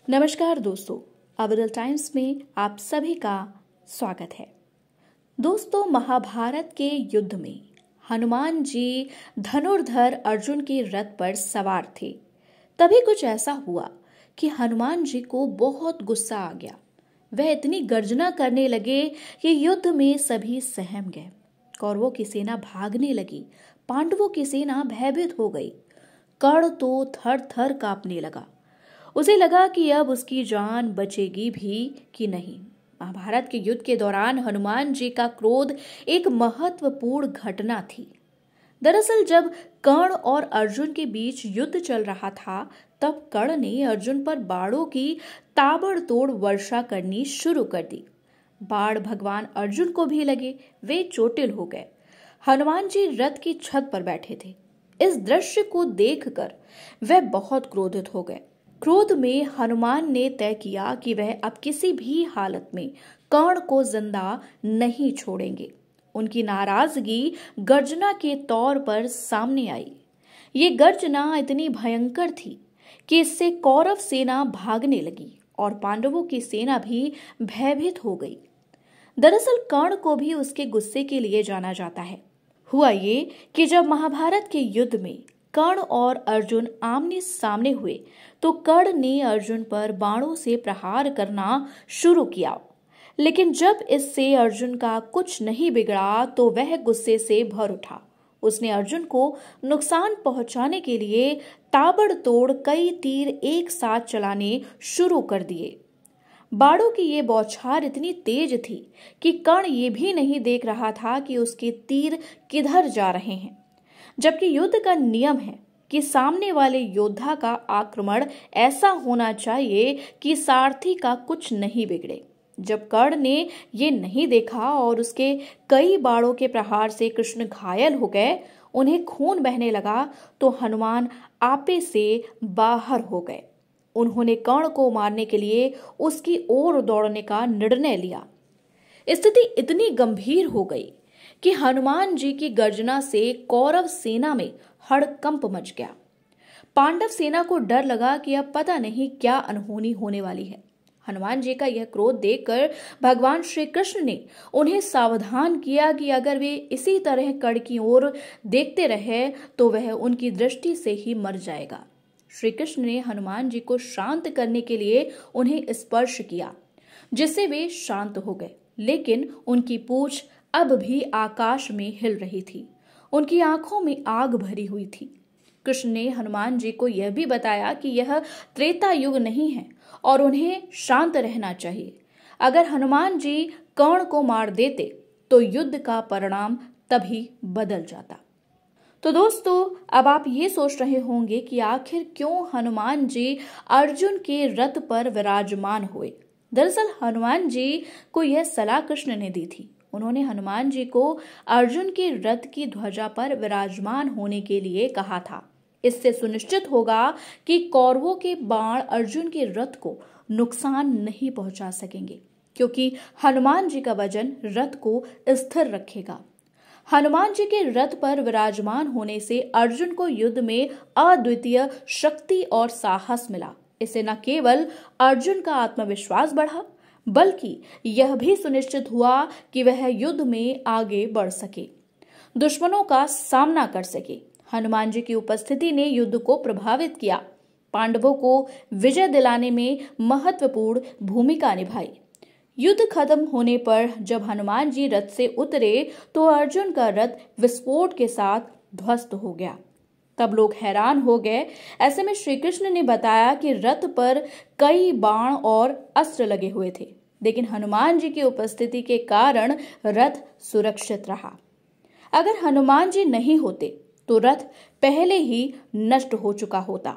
नमस्कार दोस्तों, अवरल टाइम्स में आप सभी का स्वागत है। दोस्तों, महाभारत के युद्ध में हनुमान जी धनुर्धर अर्जुन के रथ पर सवार थे। तभी कुछ ऐसा हुआ कि हनुमान जी को बहुत गुस्सा आ गया। वह इतनी गर्जना करने लगे कि युद्ध में सभी सहम गए। कौरवों की सेना भागने लगी, पांडवों की सेना भयभीत हो गई। कर्ण तो थर थर कांपने लगा। उसे लगा कि अब उसकी जान बचेगी भी कि नहीं। महाभारत के युद्ध के दौरान हनुमान जी का क्रोध एक महत्वपूर्ण घटना थी। दरअसल जब कर्ण और अर्जुन के बीच युद्ध चल रहा था, तब कर्ण ने अर्जुन पर बाणों की ताबड़तोड़ वर्षा करनी शुरू कर दी। बाण भगवान अर्जुन को भी लगे, वे चोटिल हो गए। हनुमान जी रथ की छत पर बैठे थे। इस दृश्य को देखकर वह बहुत क्रोधित हो गए। क्रोध में हनुमान ने तय किया कि वह अब किसी भी हालत में कर्ण को जिंदा नहीं छोड़ेंगे। उनकी नाराजगी गर्जना के तौर पर सामने आई। ये गर्जना इतनी भयंकर थी कि इससे कौरव सेना भागने लगी और पांडवों की सेना भी भयभीत हो गई। दरअसल कर्ण को भी उसके गुस्से के लिए जाना जाता है। हुआ ये कि जब महाभारत के युद्ध में कर्ण और अर्जुन आमने सामने हुए तो कर्ण ने अर्जुन पर बाणों से प्रहार करना शुरू किया। लेकिन जब इससे अर्जुन का कुछ नहीं बिगड़ा तो वह गुस्से से भर उठा। उसने अर्जुन को नुकसान पहुंचाने के लिए ताबड़तोड़ कई तीर एक साथ चलाने शुरू कर दिए। बाणों की ये बौछार इतनी तेज थी कि कर्ण ये भी नहीं देख रहा था कि उसके तीर किधर जा रहे हैं। जबकि युद्ध का नियम है कि सामने वाले योद्धा का आक्रमण ऐसा होना चाहिए कि सारथी का कुछ नहीं बिगड़े। जब कर्ण ने ये नहीं देखा और उसके कई बाणों के प्रहार से कृष्ण घायल हो गए, उन्हें खून बहने लगा, तो हनुमान आपे से बाहर हो गए। उन्होंने कर्ण को मारने के लिए उसकी ओर दौड़ने का निर्णय लिया। स्थिति इतनी गंभीर हो गई कि हनुमान जी की गर्जना से कौरव सेना में हड़कंप मच गया। पांडव सेना को डर लगा कि अब पता नहीं क्या अनहोनी होने वाली है। हनुमान जी का यह क्रोध देखकर भगवान श्री कृष्ण ने उन्हें सावधान किया कि अगर वे इसी तरह कर्ण की ओर देखते रहे तो वह उनकी दृष्टि से ही मर जाएगा। श्री कृष्ण ने हनुमान जी को शांत करने के लिए उन्हें स्पर्श किया, जिससे वे शांत हो गए। लेकिन उनकी पूंछ अब भी आकाश में हिल रही थी। उनकी आंखों में आग भरी हुई थी। कृष्ण ने हनुमान जी को यह भी बताया कि यह त्रेता युग नहीं है और उन्हें शांत रहना चाहिए। अगर हनुमान जी कर्ण को मार देते तो युद्ध का परिणाम तभी बदल जाता। तो दोस्तों, अब आप ये सोच रहे होंगे कि आखिर क्यों हनुमान जी अर्जुन के रथ पर विराजमान हुए। दरअसल हनुमान जी को यह सलाह कृष्ण ने दी थी। उन्होंने हनुमान जी को अर्जुन के रथ की ध्वजा पर विराजमान होने के लिए कहा था। इससे सुनिश्चित होगा कि कौरवों के बाण अर्जुन के रथ को नुकसान नहीं पहुंचा सकेंगे, क्योंकि हनुमान जी का वजन रथ को स्थिर रखेगा। हनुमान जी के रथ पर विराजमान होने से अर्जुन को युद्ध में अद्वितीय शक्ति और साहस मिला। इससे न केवल अर्जुन का आत्मविश्वास बढ़ा, बल्कि यह भी सुनिश्चित हुआ कि वह युद्ध में आगे बढ़ सके, दुश्मनों का सामना कर सके। हनुमान जी की उपस्थिति ने युद्ध को प्रभावित किया, पांडवों को विजय दिलाने में महत्वपूर्ण भूमिका निभाई। युद्ध खत्म होने पर जब हनुमान जी रथ से उतरे तो अर्जुन का रथ विस्फोट के साथ ध्वस्त हो गया। तब लोग हैरान हो गए। ऐसे में श्री कृष्ण ने बताया कि रथ पर कई बाण और अस्त्र लगे हुए थे, लेकिन हनुमान जी की उपस्थिति के कारण रथ सुरक्षित रहा। अगर हनुमान जी नहीं होते तो रथ पहले ही नष्ट हो चुका होता।